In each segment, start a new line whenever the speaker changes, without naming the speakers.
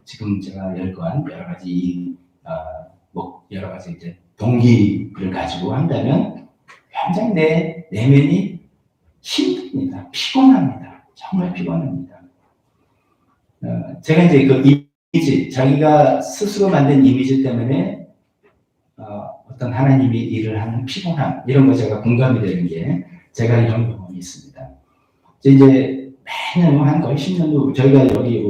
지금 제가 열거한 여러 가지 여러 가지 이제 동기를 가지고 한다면 굉장히 내 내면이 힘듭니다. 피곤합니다. 정말 피곤합니다. 제가 이제 그 이미지, 자기가 스스로 만든 이미지 때문에 어떤 하나님이 일을 하는 피곤함, 이런 거 제가 공감이 되는 게 제가 이런 경험이 있습니다. 이제 매년 한 거의 10년 후, 저희가 여기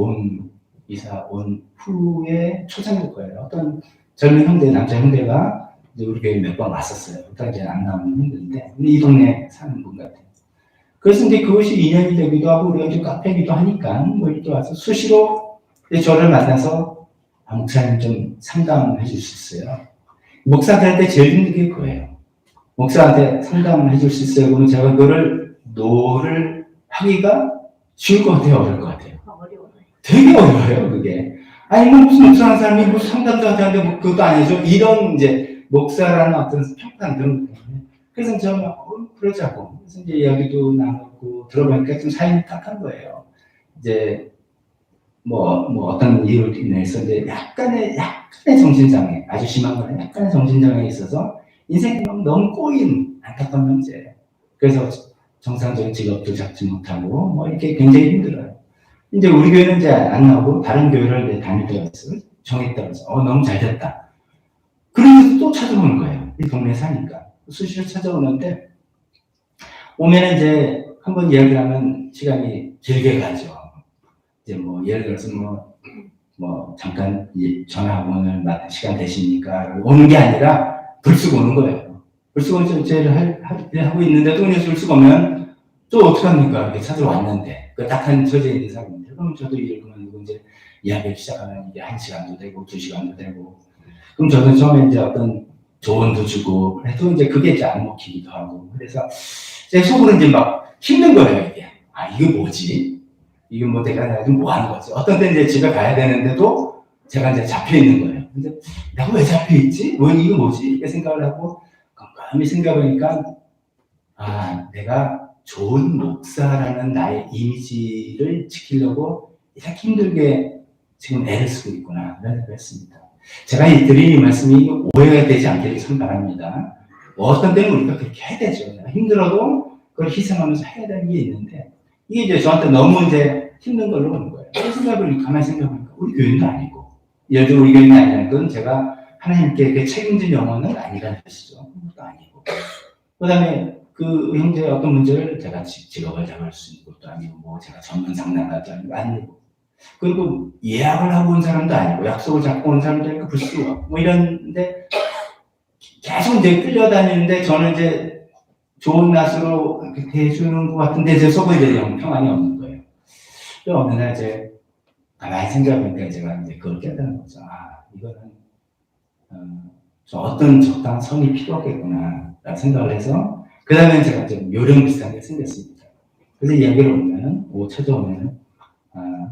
이사 온 후에 초창일 거예요. 어떤 젊은 형제, 남자 형제가 이제 우리 교회 몇 번 왔었어요. 일단 이제 안 나오는 형들인데, 이 동네 사는 분 같아요. 그래서 이제 그것이 인연이 되기도 하고, 우리가 이제 카페기도 하니까, 뭐 이렇게 와서 수시로 저를 만나서, 목사님 좀 상담해 줄 수 있어요. 목사한테 제일 힘든 게 그거예요. 목사한테 상담을 해줄 수 있어요. 그러면 제가 그거를 노를 하기가 쉬울 것 같아요, 어려울 것 같아요?
어려워요.
되게 어려워요, 그게. 아니, 뭐 무슨 목사하는 사람이 무슨 상담도 하는데 뭐 그것도 아니죠. 이런 이제 목사라는 어떤 평판 그런 것 때문에. 그래서 제가 그러자고. 그래서 이제 이야기도 나누고 들어보니까 좀 사연이 딱한 거예요. 이제 뭐 어떤 이유로 인해서 이제 약간의 정신장애, 아주 심한 거는 약간의 정신장애가 있어서 인생이 너무 꼬인 안타까운 문제예요. 그래서 정상적인 직업도 잡지 못하고 뭐 이렇게 굉장히 힘들어요. 이제 우리 교회는 이제 안 나오고 다른 교회를 이제 다니다가 정했다고 해서 너무 잘 됐다. 그러면서 또 찾아오는 거예요. 이 동네에 사니까. 수시로 찾아오는데 오면은 이제 한번 이야기를 하면 시간이 길게 가죠. 이제 뭐 예를 들어서 뭐 잠깐 전화 오늘 시간 되십니까? 오는 게 아니라 불쑥 오는 거예요. 불쑥 오는 제를 하고 있는데도 그냥 불쑥 오면 또 어떡합니까? 이렇게 찾아왔는데 그 딱한 처지에 있는 사람인데 그럼 저도 일을 그만두고 이제 이야기를 시작하면 이게 1시간도 되고 2시간도 되고 그럼 저는 처음에 이제 어떤 조언도 주고 해도 이제 그게 이제 안 먹히기도 하고 그래서 제 속으로 이제 막 힘든 거예요. 이게 이게 뭐지? 이게 뭐 내가 지금 뭐 하는 거지? 어떤 때는 이제 집에 가야 되는데도 제가 이제 잡혀 있는 거예요. 근데 내가 왜 잡혀 있지? 이거 뭐지? 이렇게 생각을 하고 깜깜이 생각해보니까 내가 좋은 목사라는 나의 이미지를 지키려고 이렇게 힘들게 지금 애를 쓰고 있구나 이런 생각을 했습니다. 제가 드리는 말씀이 오해가 되지 않기를 참 바랍니다. 어떤 때는 우리가 그렇게 해야 되죠. 힘들어도 그걸 희생하면서 해야 되는 게 있는데 이게 이제 저한테 너무 이제 힘든 걸로 보는 거예요. 가만히 생각해보니까 우리 교인도 아니고 예를 들어 우리 교인이 아니라는 건 제가 하나님께 책임진 영혼은 아니라는 뜻이죠. 그것도 아니고 그 다음에 그 형제의 어떤 문제를 제가 직업을 잡을 수 있는 것도 아니고 뭐 제가 전문 상담가도 아니고 그리고 예약을 하고 온 사람도 아니고 약속을 잡고 온 사람도 아니고 불쑥 뭐 이런데 계속 이제 끌려다니는데 저는 이제 좋은 낯으로 대해주는 것 같은데 제 속에 이제 평안이 없는 거예요. 또 어느 날 이제 가만히 생각해보니까 제가 이제 그걸 깨달은 거죠. 이거는 어떤 적당한 선이 필요하겠구나 라는 생각을 해서 그 다음에 제가 좀 요령 비슷한 게 생겼습니다. 그래서 이야기를 오면은 찾아오면은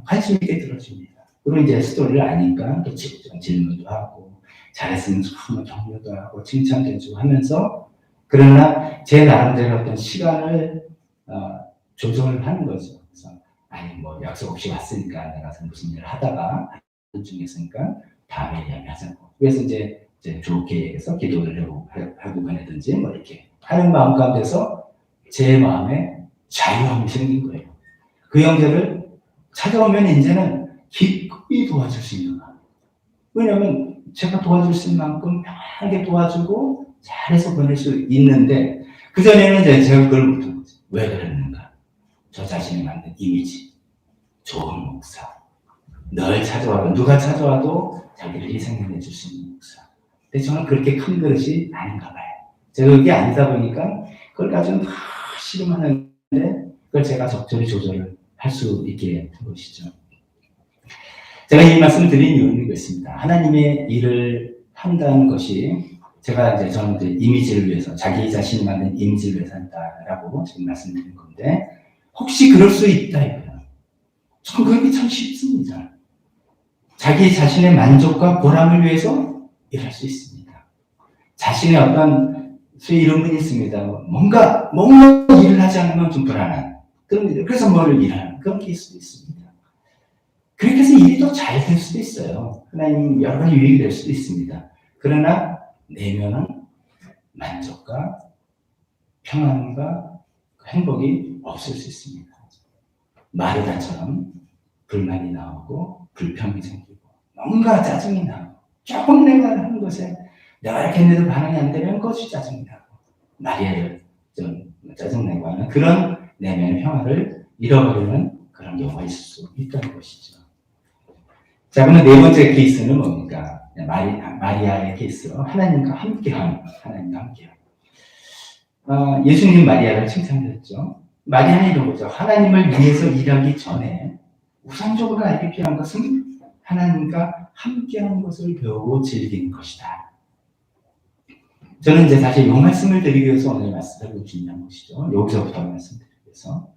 관심 있게 들어줍니다. 그리고 이제 스토리를 아니까 또 질문도 하고 잘했으면 정말 격려도 하고 칭찬도 해주고 하면서 그러나 제 나름대로 어떤 시간을 조정을 하는 거죠. 그래서 뭐 약속 없이 왔으니까 내가 무슨 일을 하다가 중에 있으니까 다음에 이야기하자고. 그래서 이제 좋게 해서 기도를 하고 보내든지 뭐 이렇게 하는 마음 가운데서 제 마음에 자유함이 생긴 거예요. 그 형제를 찾아오면 이제는 기꺼이 도와줄 수 있는 마음. 왜냐하면 제가 도와줄 수 있는 만큼 편하게 도와주고 잘해서 보낼 수 있는데 그전에는 이제 제가 그걸 못한 거죠. 왜 그랬는가? 저 자신이 만든 이미지, 좋은 목사, 늘 찾아와도 누가 찾아와도 자기를 희생해 줄 수 있는 목사. 근데 저는 그렇게 큰 그릇이 아닌가 봐요. 제가 그게 아니다 보니까 그걸 가지고 다 씨름하는데 그걸 제가 적절히 조절을 할 수 있게 된 것이죠. 제가 이 말씀 드린 이유는 이것입니다. 하나님의 일을 한다는 것이 저는 이제 이미지를 위해서, 자기 자신이 만든 이미지를 위해서 한다라고 지금 말씀드린 건데, 혹시 그럴 수 있다, 이거예요. 전 그게 참 쉽습니다. 자기 자신의 만족과 보람을 위해서 일할 수 있습니다. 자신의 어떤, 이런 분이 있습니다. 뭔가 일을 하지 않으면 좀 불안한. 그래서 뭐를 일하는 그런 게 있을 수 있습니다. 그렇게 해서 일이 더 잘 될 수도 있어요. 하나님 여러 가지 유익이 될 수도 있습니다. 그러나 내면은 만족과 평안과 행복이 없을 수 있습니다. 마르다처럼 불만이 나오고 불평이 생기고 뭔가 짜증이 나고 조금 내가 하는 것에 내가 이렇게 했는데도 반응이 안 되면 그것이 짜증이 나고 마리아를 좀 짜증내고 하는 그런 내면의 평화를 잃어버리는 그런 경우가 있을 수 있다는 것이죠. 자, 그러면 네 번째 케이스는 뭡니까? 마리아의 케이스로 하나님과 함께함. 예수님 마리아를 칭찬했죠. 마리아는 이런 거죠. 하나님을 위해서 일하기 전에 우선적으로 알기 필요한 것은 하나님과 함께하는 것을 배우고 즐기는 것이다. 저는 이제 사실 이 말씀을 드리기 위해서 오늘 말씀을 준비한 것이죠. 여기서부터 말씀드리기 위해서.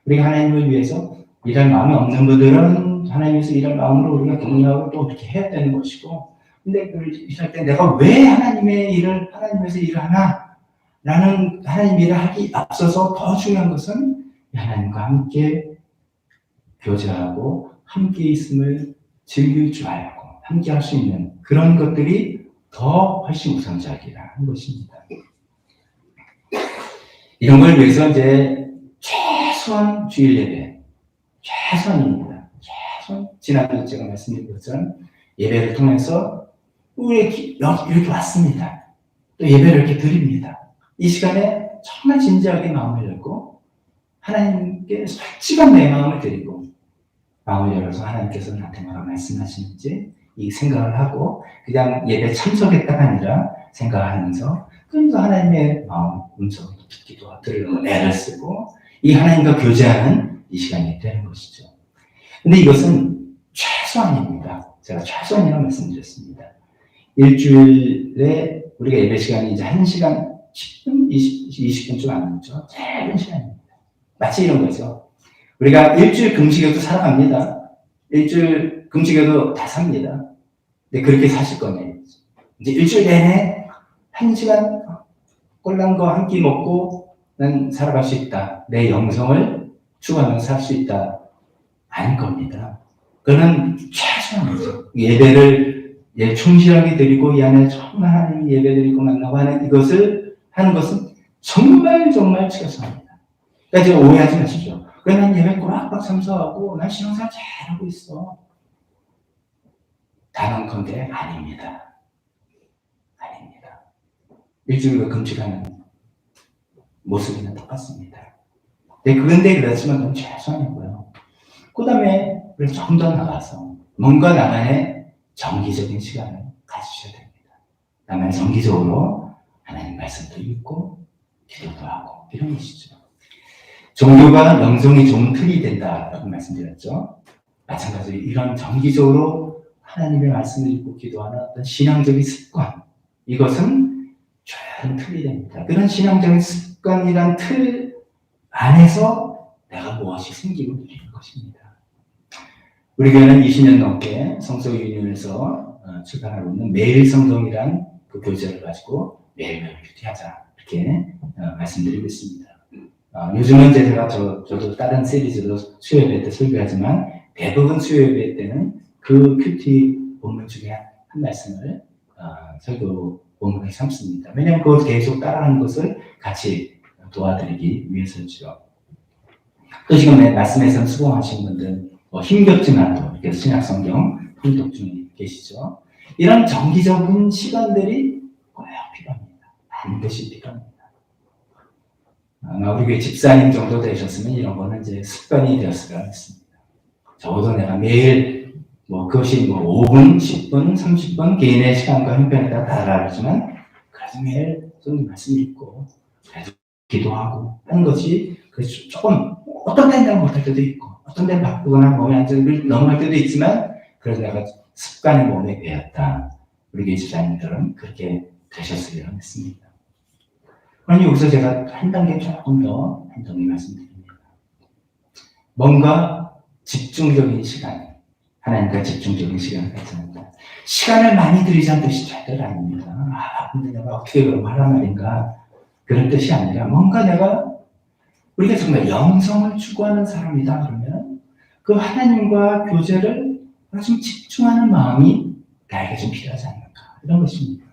우리가 하나님을 위해서 일할 마음이 없는 분들은 하나님께서 일할 마음으로 우리가 격려하고 또 이렇게 해야 되는 것이고, 근데 일할 때 내가 왜 하나님에서 일을 하나? 라는 하나님 일을 하기 앞서서 더 중요한 것은 하나님과 함께 교제하고 함께 있음을 즐길 줄 알고 함께 할 수 있는 그런 것들이 더 훨씬 우선적이라는 것입니다. 이런 걸 위해서 이제 최소한 주일 예배, 최소한입니다. 최소한 지난주 제가 말씀드린 것처럼 예배를 통해서 우리 이렇게 왔습니다. 또 예배를 이렇게 드립니다. 이 시간에 정말 진지하게 마음을 열고 하나님께 솔직한 내 마음을 드리고 마음을 열어서 하나님께서 나한테 뭐라 말씀하시는지 이 생각을 하고 그냥 예배 참석했다가 아니라 생각하면서 그러면서 하나님의 마음 음성을 듣기도 들으려고 애를 쓰고 이 하나님과 교제하는 이 시간이 되는 것이죠. 근데 이것은 최소한입니다. 제가 최소한이라고 말씀드렸습니다. 일주일에 우리가 예배 시간이 이제 1시간 10분, 20분 좀 안 넘죠. 짧은 시간입니다. 마치 이런 거죠. 우리가 일주일 금식에도 살아갑니다. 일주일 금식에도 다 삽니다. 근데 그렇게 사실 거네요. 이제 일주일 내내 1시간 꼴랑 거 한 끼 먹고 난 살아갈 수 있다. 내 영성을 추구하면서 살 수 있다. 아닐 겁니다. 그거는 최소한이죠. 예배를 충실하게 드리고 이 안에 정말 하나님 예배 드리고 만나고 하는 이것을 하는 것은 정말 최소한입니다. 그러니까 제가 오해하지 마시죠. 그래 난 예배 꼬락박 참석하고 난 신앙생활 잘하고 있어. 단언컨대 아닙니다. 일주일을 금식하는 모습이나 똑같습니다. 그런데 그렇지만 그건 최소한이고요. 그 다음에 우리 좀 더 나가서 뭔가 나만의 정기적인 시간을 가지셔야 됩니다. 나만의 정기적으로 하나님 말씀도 읽고 기도도 하고 이런 것이죠. 종교가 영성이 좋은 틀이 된다라고 말씀드렸죠. 마찬가지로 이런 정기적으로 하나님의 말씀을 읽고 기도하는 어떤 신앙적인 습관, 이것은 좋은 틀이 됩니다. 그런 신앙적인 습관이란 틀 안에서 내가 무엇이 생기고 누리는 것입니다. 우리 교회는 20년 넘게 성서유인원에서 출판하고 있는 매일 성경이란 그 교재를 가지고 매일매일 큐티하자 이렇게 말씀드리고 있습니다. 요즘은 제가 저도 다른 시리즈로 수요예배 때 설교하지만 대부분 수요예배 때는 그 큐티 본문 중에 한 말씀을 설교 본문에 삼습니다. 왜냐하면 그걸 계속 따라하는 것을 같이 도와드리기 위해서죠. 또 지금 말씀에서 수고하신 분들 힘겹지만 이렇게 신약성경 통독 중에 계시죠. 이런 정기적인 시간들이 꼭 필요합니다. 반드시 필요합니다. 아마 우리 교회 집사님 정도 되셨으면 이런 거는 이제 습관이 되었으리라 했습니다. 적어도 내가 매일 그것이 5분, 10분, 30분 개인의 시간과 형편에 따라 다르지만 그래도 매일 좀 말씀 읽고 그래도 기도하고 하는 것이 조금 어떤 때는 내가 못할 때도 있고 어떤 때는 바쁘거나 몸이 안 좋을 넘어갈 때도 있지만 그래서 내가 습관의 몸에 배웠다. 우리 교회 집사님들은 그렇게 되셨으리라 했습니다. 그러니 여기서 제가 한 단계 조금 더 말씀드립니다. 뭔가 집중적인 시간, 하나님과 집중적인 시간을 가집니다. 시간을 많이 들이자는 뜻이 절대 아닙니다. 근데 내가 어떻게 그럼 하란 말인가? 그런 뜻이 아니라 뭔가 우리가 정말 영성을 추구하는 사람이다 그러면 그 하나님과 교제를 좀 집중하는 마음이 나에게 좀 필요하지 않을까. 이런 것입니다.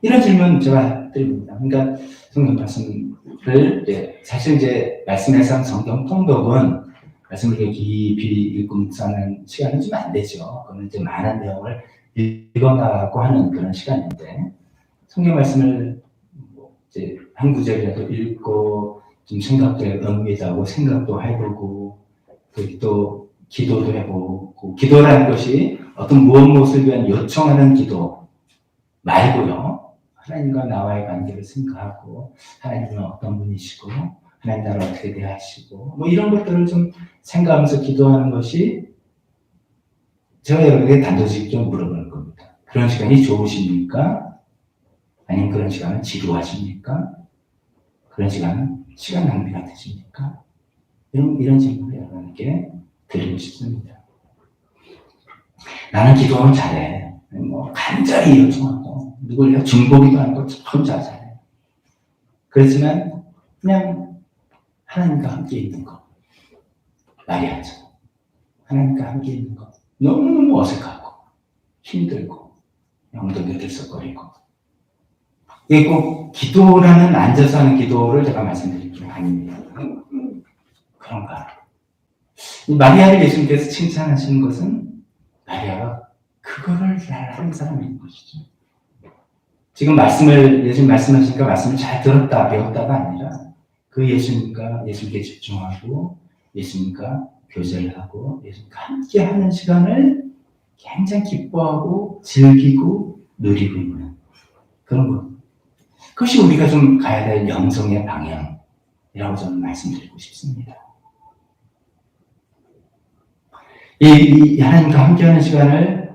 이런 질문 제가 드립니다. 그러니까 성경 말씀을 사실 이제 말씀에서 성경 통독은 말씀을 깊이 읽고 묵상하는 시간은 좀 안 되죠. 그러면 이제 많은 내용을 읽어나가고 하는 그런 시간인데 성경 말씀을 이제 한 구절이라도 읽고 좀 생각도 의미하고 생각도 해보고 또 기도도 해보고 기도라는 것이 어떤 무엇을 위한 요청하는 기도 말고요. 하나님과 나와의 관계를 생각하고 하나님은 어떤 분이시고 하나님 나를 어떻게 대하시고 뭐 이런 것들을 좀 생각하면서 기도하는 것이 제가 여러분에게 단도직입적으로 물어보는 겁니다. 그런 시간이 좋으십니까? 아니면 그런 시간은 지루하십니까? 그런 시간은 시간 낭비 같으십니까? 이런 질문을 여러분에게 드리고 싶습니다. 나는 기도는 잘해. 뭐 간절히 요청하고 누굴 중보기도 않고 혼자 잘해. 그렇지만 그냥 하나님과 함께 있는 것 말이야죠. 하나님과 함께 있는 것 너무너무 어색하고 힘들고 엉덩이 들썩거리고 이게 꼭 기도라는 앉아서 하는 기도를 제가 말씀드릴 게 아닙니다. 그런가? 마리아를 예수님께서 칭찬하시는 것은 마리아가 그거를 잘 하는 사람인 것이죠. 지금 예수님 말씀하시니까 말씀을 잘 들었다, 배웠다가 아니라 그 예수님께 집중하고 예수님과 교제를 하고 예수님과 함께 하는 시간을 굉장히 기뻐하고 즐기고 누리고 있는 그런 것. 그것이 우리가 좀 가야 될 영성의 방향이라고 저는 말씀드리고 싶습니다. 이 하나님과 함께하는 시간을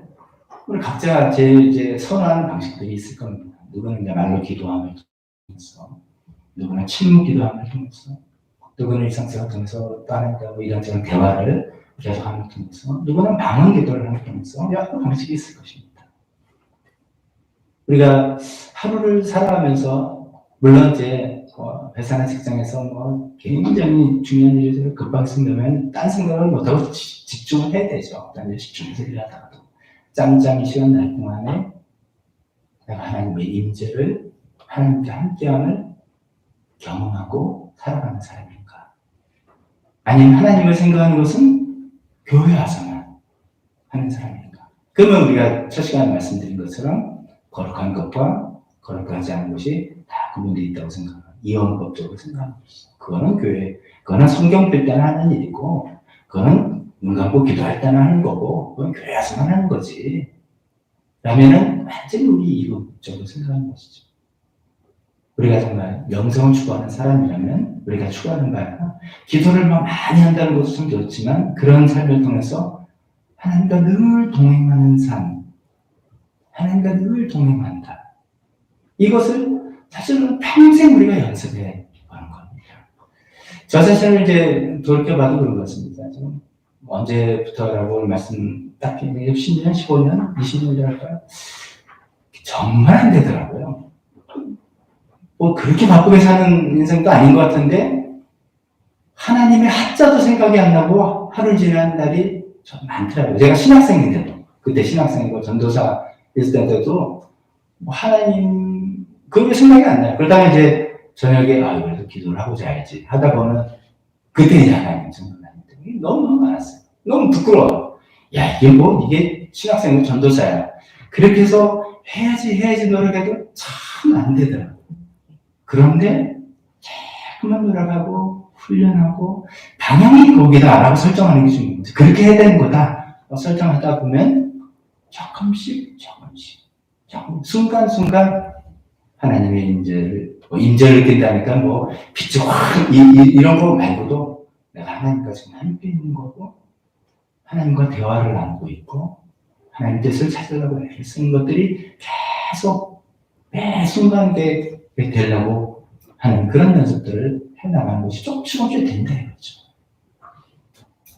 우리 각자 이제 선호하는 방식들이 있을 겁니다. 누구는 이제 말로 기도함을 통해서, 누구는 침묵 기도함을 통해서, 누구는 일상생활을 통해서 다른 이런저런 대화를 계속 함을 통해서, 누구는 방언 기도를 함을 통해서 여러 방식이 있을 것입니다. 우리가 하루를 살아가면서 물론 이제 회사나 직장에서 굉장히 중요한 일이 급하게 생기면 딴 생각을 못하고 집중을 해야 되죠. 딴 일 집중해서 일하다가도 짬짬이 시간 날 동안에 내가 하나님의 임재를 하나님과 함께함을 경험하고 살아가는 사람인가? 아니면 하나님을 생각하는 것은 교회 와서만 하는 사람인가? 그러면 우리가 첫 시간에 말씀드린 것처럼 거룩한 것과 거룩하지 않은 것이 다 구분되어 있다고 생각합니다. 이원법적으로 생각합니다. 그거는 성경 펼 때는 하는 일이고, 그거는 눈 감고 기도할 때는 하는 거고, 그건 교회 와서만 하는 거지. 라면은 완전히 우리 이원법적으로 생각하는 것이죠. 우리가 정말 영성을 추구하는 사람이라면 우리가 추구하는 바가 기도를 많이 한다는 것도 참 좋지만 그런 삶을 통해서 하나님과 늘 동행하는 삶, 하나님과 늘 동행한다. 이것을 사실은 평생 우리가 연습해 가는 겁니다. 저 자신을 이제 돌이켜봐도 그런 것 같습니다. 지금 언제부터라고 말씀 딱 10년, 15년, 20년 할까요? 정말 안 되더라고요. 그렇게 바쁘게 사는 인생도 아닌 것 같은데 하나님의 한자도 생각이 안 나고 하루 지난 날이 좀 많더라고요. 제가 신학생인데도 그때 신학생이고 전도사 있을 때도 하나님 그게 생각이 안 나요. 그러다가 이제 저녁에 그래도 기도를 하고 자야지 하다 보면 그때 이제 하나님 생각나는데 너무 많았어요. 너무 부끄러워. 야 이게 신학생이고 전도사야. 그렇게 해서 해야지 노력해도 참 안 되더라고요. 그런데 조금만 노력하고 훈련하고 방향이 거기다 알아서 설정하는 게 중요한 거죠. 그렇게 해야 되는 거다. 설정하다 보면 조금씩 순간순간 하나님의 임재를 느낀다니까 빛이 확 이런 거 말고도 내가 하나님과 지금 함께 있는 거고 하나님과 대화를 나누고 있고 하나님 뜻을 찾으려고 애쓰는 것들이 계속 매 순간에 되려고 하는 그런 연습들을 해나가는 것이 조금씩 된다 이거죠.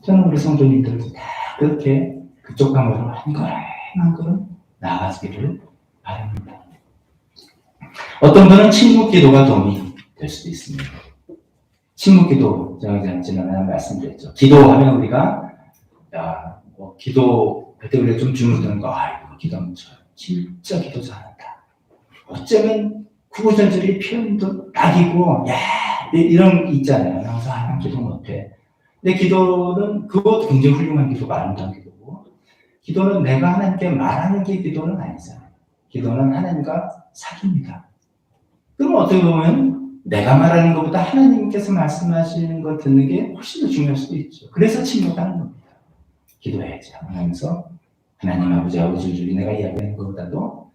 저는 우리 성도님들도 다 그렇게 그쪽 방향으로 한 걸음 나아가기를 바랍니다. 어떤 분은 침묵 기도가 도움이 될 수도 있습니다. 침묵 기도, 제가 지난번에 말씀드렸죠. 기도하면 우리가 기도 그때 우리가 좀 주눅드는 거, 이거 기도하면 진짜 기도 잘한다. 어쩌면 구구절절히 표현도 딱이고, 이런 게 있잖아요. 그래서 난 기도 못해. 근데 기도는 그것도 굉장히 훌륭한 기도가 아름다운 기도고, 기도는 내가 하나님께 말하는 게 기도는 아니잖아요. 기도는 하나님과 사귑니다. 그럼 어떻게 보면 내가 말하는 것보다 하나님께서 말씀하시는 거 듣는 게 훨씬 더 중요할 수도 있죠. 그래서 침묵하는 겁니다. 기도해야지 하면서 하나님 아버지 줄이 내가 이야기하는 것보다도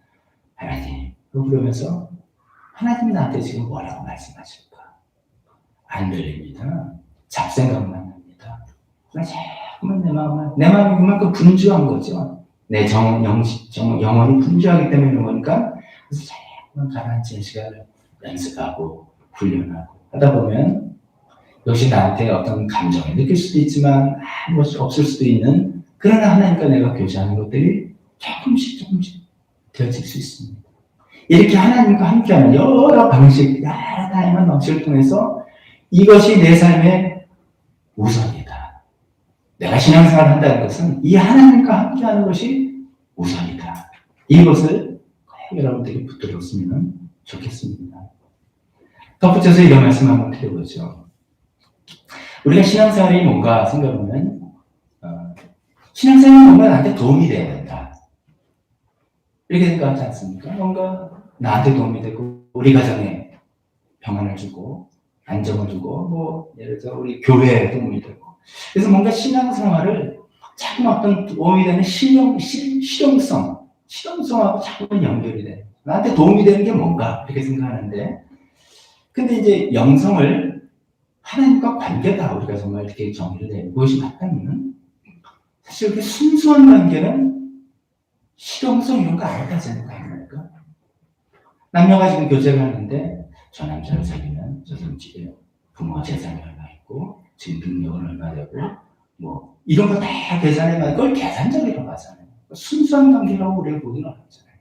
하나님 그러면서 하나님이 나한테 지금 뭐라고 말씀하실까? 안 들립니다. 잡생각만 합니다. 자꾸만 내 마음이 그만큼 분주한 거죠. 내 영혼이 분주하기 때문에 그런 거니까 그래서 자꾸만 가라앉힌 시간을 연습하고 훈련하고 하다 보면 역시 나한테 어떤 감정을 느낄 수도 있지만 아무것이 없을 수도 있는 그러나 하나님과 내가 교제하는 것들이 조금씩 되어질 수 있습니다. 이렇게 하나님과 함께하는 여러 방식, 여러 다양한 방식을 통해서 이것이 내 삶의 우선이다. 내가 신앙생활을 한다는 것은 이 하나님과 함께하는 것이 우선이다. 이것을 여러분들이 붙들었으면 좋겠습니다. 덧붙여서 이런 말씀 한번 드려보죠. 우리가 신앙생활이 뭔가 생각하면 신앙생활이 뭔가 나한테 도움이 돼야 된다. 이렇게 생각하지 않습니까? 뭔가 나한테 도움이 되고 우리 가정에 평안을 주고 안정을 주고 뭐 예를 들어 우리 교회에 도움이 되고 그래서 뭔가 신앙생활을 자꾸 어떤 도움이 되는 실용성하고 자꾸 연결이 돼. 나한테 도움이 되는 게 뭔가 이렇게 생각하는데 근데 이제 영성을 하나님과 관계다 우리가 정말 이렇게 정의를 해. 무엇이 맞다면 사실 이렇게 순수한 관계는 실용성 이런 거 안 가지는 거 아닙니까? 남녀가 지금 교제를 하는데 저 남자를 사귀면 저 사람 집에 부모 재산이 얼마 있고 지금 능력은 얼마 되고 뭐 이런 거 다 계산해가지고 그걸 계산적으로 하잖아요. 순수한 관계라고 우리가 보기는 어렵잖아요.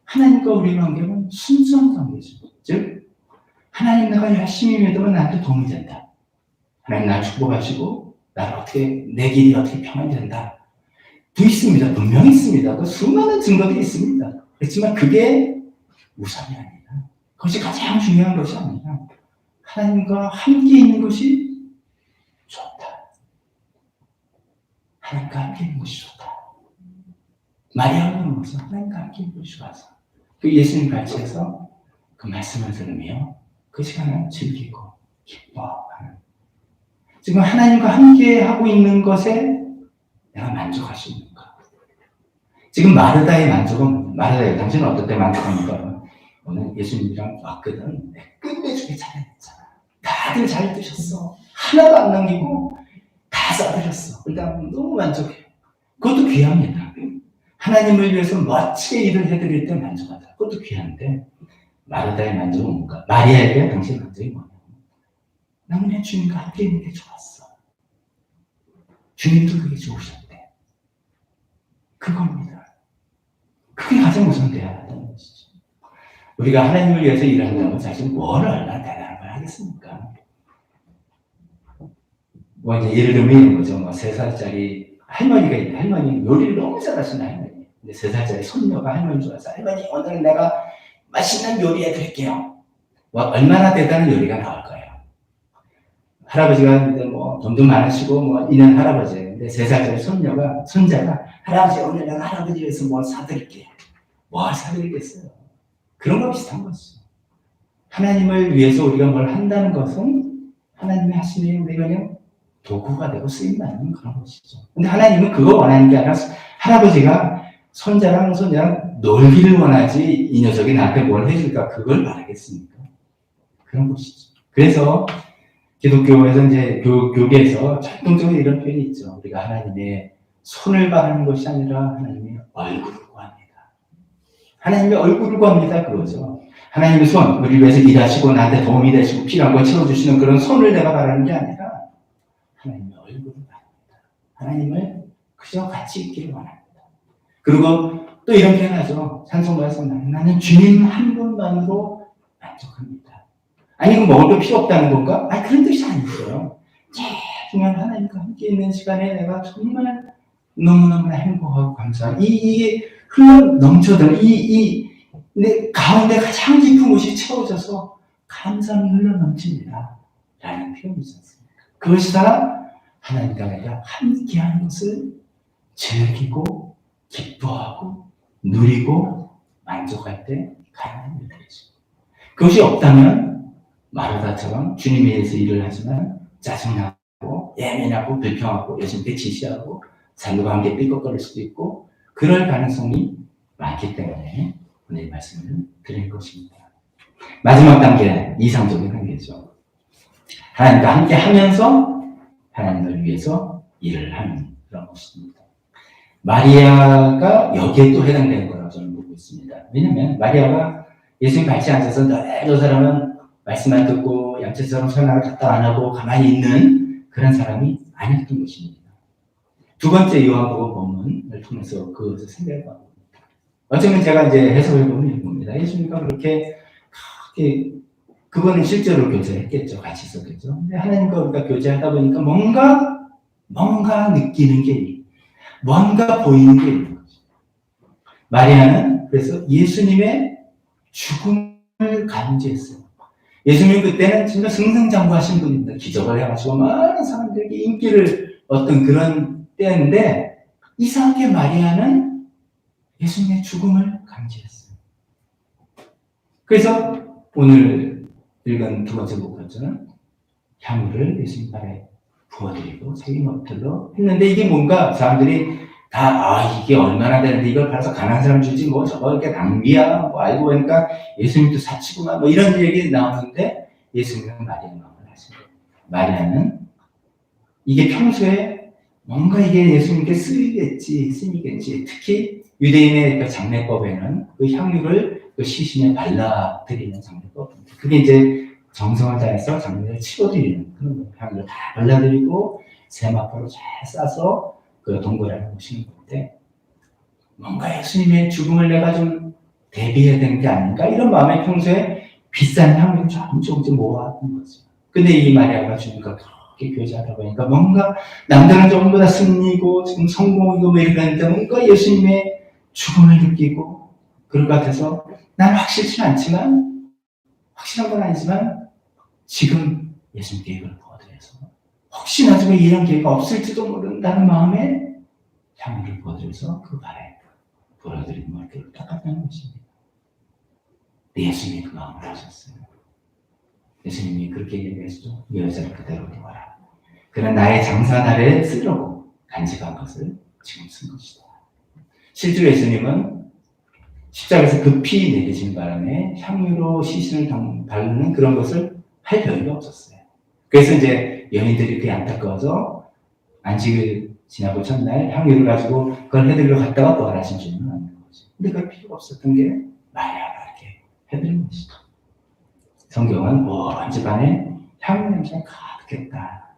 하나님과 우리의 관계는 순수한 관계죠. 즉 하나님 내가 열심히 믿으면 나한테 도움이 된다. 하나님 나를 축복하시고 나를 어떻게 내 길이 어떻게 평안이 된다. 또 있습니다. 분명히 있습니다. 그 수많은 증거들이 있습니다. 그렇지만 그게 우선이 아니라 그것이 가장 중요한 것이 아니라 하나님과 함께 있는 것이 좋다. 하나님과 함께 있는 것이 좋다. 마리아가 그런 것은 하나님과 함께 있는 것이 좋아서 그 예수님 같이해서 그 말씀을 들으며 그 시간을 즐기고 기뻐하는 지금 하나님과 함께 하고 있는 것에 내가 만족할 수 있는가? 지금 마르다의 만족은 마르다의 당신은 어떨 때 만족합니까? 오늘 예수님이랑 왔거든. 끝내주게 잘했잖아. 다들 잘 드셨어. 하나도 안 남기고 다 싸드렸어. 일단 너무 만족해. 그것도 귀합니다. 하나님을 위해서 멋지게 일을 해드릴 때 만족하다. 그것도 귀한데 마르다의 만족은 뭔가? 마리아에게 당신의 만족이 뭐냐? 나는 내 주님과 함께 있는 게 좋았어. 주님도 그게 좋으셨대. 그겁니다. 그게 가장 우선돼야 한다는 것이죠. 우리가 하나님을 위해서 일한다면 사실 뭘 얼마나 대단한 걸 하겠습니까? 뭐 이제 예를 들면 이런 거죠. 뭐 3살짜리 할머니가 있는데 할머니 요리를 너무 잘하시는 할머니. 근데 3살짜리 손녀가 할머니 좋아서 할머니 오늘 내가 맛있는 요리 해드릴게요. 뭐 얼마나 대단한 요리가 나올 거예요. 할아버지가 이제 뭐 돈도 많으시고 뭐 있는 할아버지인데 3살짜리 손자가 할아버지 오늘 내가 할아버지 위해서 뭘 사드릴게요. 뭘 사드리겠어요. 그런 거 비슷한 거죠. 하나님을 위해서 우리가 뭘 한다는 것은 하나님이 하시면 우리가 그냥 도구가 되고 쓰임받는 그런 것이죠. 근데 하나님은 그거 원하는 게 아니라 할아버지가 손자랑 놀기를 원하지 이 녀석이 나한테 뭘 해줄까 그걸 바라겠습니까? 그런 것이죠. 그래서 기독교에서 이제 교계에서 전통적으로 이런 표현이 있죠. 우리가 하나님의 손을 바라는 것이 아니라 하나님의 얼굴을 구합니다. 하나님의 얼굴을 구합니다. 그거죠. 하나님의 손, 우리 위해서 일하시고 나한테 도움이 되시고 필요한 거 채워주시는 그런 손을 내가 바라는 게 아니라 하나님의 얼굴을 바랍니다. 하나님을 그저 같이 있기를 원합니다. 그리고 또 이런 표현하죠. 찬송가에서 나는 주님 한 분만으로 만족합니다. 아니 그럼 먹을 거 필요 없다는 건가? 아니 그런 뜻이 아니고요. 제일 중요한 하나님과 함께 있는 시간에 내가 정말 너무너무나 행복하고 감사한 이게 흘러 넘쳐든 내 가운데 가장 깊은 곳이 채워져서 감사함이 흘러 넘칩니다. 라는 표현이지 않습니까? 그것이 다 하나님과 내가 함께하는 것을 즐기고 기뻐하고 누리고 만족할 때 가능한 일들이죠. 그것이 없다면 마르다처럼 주님에 대해서 일을 하지만 짜증나고 예민하고 불평하고 예수님께 지시하고 사람들과 함께 삐걱거릴 수도 있고 그럴 가능성이 많기 때문에 오늘 말씀을 드린 것입니다. 마지막 단계, 이상적인 단계죠. 하나님과 함께 하면서 하나님을 위해서 일을 하는 그런 것입니다. 마리아가 여기에 또 해당되는 거라고 저는 보고 있습니다. 왜냐하면 마리아가 예수님 같이 앉아서 저 사람은 말씀만 듣고 양치처럼 설명을 갖다 안 하고 가만히 있는 그런 사람이 아니었던 것입니다. 두 번째 요한복음 본문을 통해서 그것을 생각해 봅니다. 어쩌면 제가 이제 해석해 보면 이겁니다. 예수님과 그렇게 그거는 실제로 교제했겠죠. 같이 있었겠죠. 근데 하나님과 우리가 교제하다 보니까 뭔가 느끼는 게 있고 뭔가 보이는 게 있는 거죠. 마리아는 그래서 예수님의 죽음을 감지했어요. 예수님 그때는 정말 승승장구하신 분입니다. 기적을 해가지고 많은 사람들에게 인기를 얻던 그런 때인데 이상하게 마리아는 예수님의 죽음을 감지했어요. 그래서 오늘 읽은 두 번째 목표는 향유를 예수님 발에 부어드리고 자기 멋대로 했는데 이게 뭔가 사람들이 다 이게 얼마나 되는데 이걸 팔아서 가난한 사람 주지 뭐 저거 이렇게 낭비야 뭐 알고 보니까 예수님도 사치구나 뭐 이런 얘기 나오는데 예수님은 마리아의 마음을 아시고 마리아는 이게 평소에 뭔가 이게 예수님께 쓰이겠지 특히 유대인의 그 장례법에는 그 향유를 그 시신에 발라드리는 장례법입니다. 그게 이제 정성을 다해서 장례를 치러드리는 그런 향유를 다 발라드리고 세마포로 잘 싸서 그 동굴 안에 오시는 건데 뭔가 예수님의 죽음을 내가 좀 대비해야 되는 게 아닌가 이런 마음에 평소에 비싼 향유를 조금씩 모아둔 거죠. 근데 이 마리아가 주님과 그렇게 교제하다 보니까 뭔가 남들은 전부 다 승리고 지금 성공이고 뭐 이러는데 뭔가 예수님의 죽음을 느끼고 그럴 것 같아서 난 확실치 않지만 확실한 건 아니지만 지금 예수님께 이걸 부어드려서 혹시 나중에 이런 기회가 없을지도 모른다는 마음에 향유를 부어드려서 그 발에 부어드린 머리를 닦았다는 것입니다. 예수님이 그 마음을 하셨어요. 예수님이 그렇게 얘기했죠. 이 여자를 그대로 놓아라. 그는 나의 장사날에 쓰려고 간직한 것을 지금 쓴 것이다. 실제로 예수님은 십자가에서 급히 내리신 바람에 향유로 시신을 바르는 그런 것을 할 여유가 없었어요. 그래서 이제 여인들이 그게 안타까워서 안식을 지나고 첫날 향유를 가지고 그걸 해드리러 갔다가 부활하신 줄은 아는 거죠. 근데 그럴 필요가 없었던 게 마리아가 이렇게 해드린 것이죠. 성경은 온 집안에 향유 냄새가 가득했다.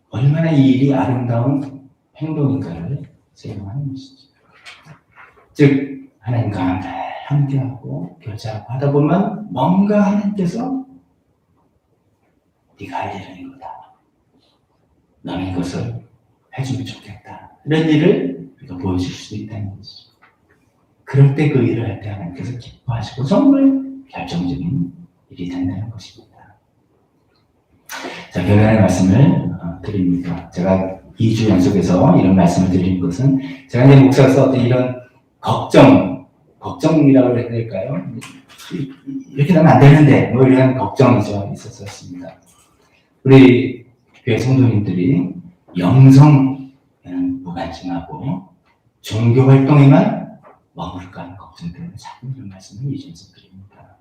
얼마나 이 일이 아름다운 행동인가를 설명하는 것이죠. 즉 하나님과 함께하고 교제하고 하다 보면 뭔가 하나님께서 네가 할 일은 이거다. 너는 이것을 해주면 좋겠다. 이런 일을 우리가 보여줄 수 있다는 것이죠. 그럴 때 그 일을 할 때 하나님께서 기뻐하시고 정말 결정적인 일이 된다는 것입니다. 자, 결론의 말씀을 드립니다. 제가 2주 연속해서 이런 말씀을 드리는 것은 제가 이제 목사로서 어떤 이런 걱정이라고 해야 될까요? 이렇게 하면 안 되는데 뭐 이런 걱정이 좀 있었습니다. 우리 교회 성도님들이 영성에는 무관심하고 종교 활동에만 머무를까 하는 걱정 때문에 자꾸 이런 말씀을 이전해서 드립니다.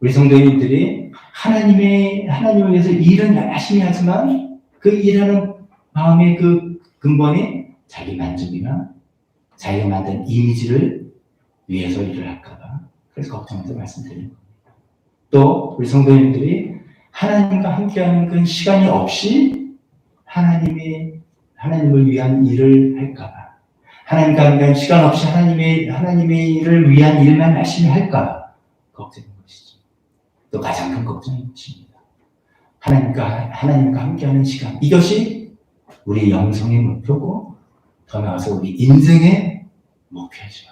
우리 성도님들이 하나님을 위해서 일은 열심히 하지만 그 일하는 마음의 그 근본이 자기 만족이나 자기가 만든 이미지를 위해서 일을 할까봐 그래서 걱정해서 말씀드리는 겁니다. 또 우리 성도님들이 하나님과 함께하는 그 시간이 없이 하나님을 위한 일을 할까봐 하나님과 함께하는 시간 없이 하나님의 일을 위한 일만 열심히 할까봐 걱정인 것이죠. 또 가장 큰 걱정인 것입니다. 하나님과 함께하는 시간 이것이 우리 영성의 목표고 더 나아가서 우리 인생의 목표죠.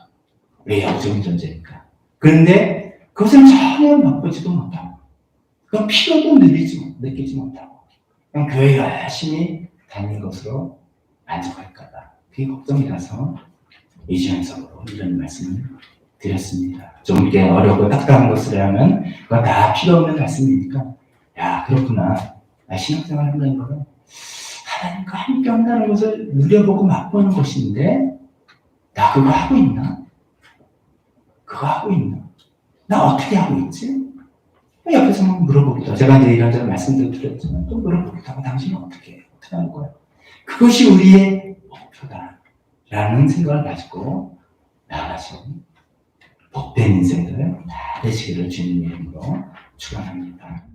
우리 영적인 존재니까. 그런데 그것은 전혀 나쁘지도 못하고 그건 필요도 느끼지 못하고 그냥 교회 열심히 다니는 것으로 만족할까봐 그게 걱정이라서 이주연석으로 이런 말씀을 드렸습니다. 좀 이렇게 어렵고 딱딱한 것을 하면 그건 다 필요 없는 말씀이니까 야 그렇구나. 나 신앙생활 한다는 거는 하나님과 함께 한다는 것을 누려보고 맛보는 것인데 나 그거 하고 있나? 그거 하고 있나? 나 어떻게 하고 있지? 옆에서 막 물어보기도 하고 제가 이제 이런저런 말씀들 드렸지만 또 물어보기도 하고 당신은 어떻게 해? 어떻게 하는 거야? 그것이 우리의 목표다라는 생각을 가지고 나아가신 복된 인생들 다 되시기를 주님의 이름으로 축원합니다.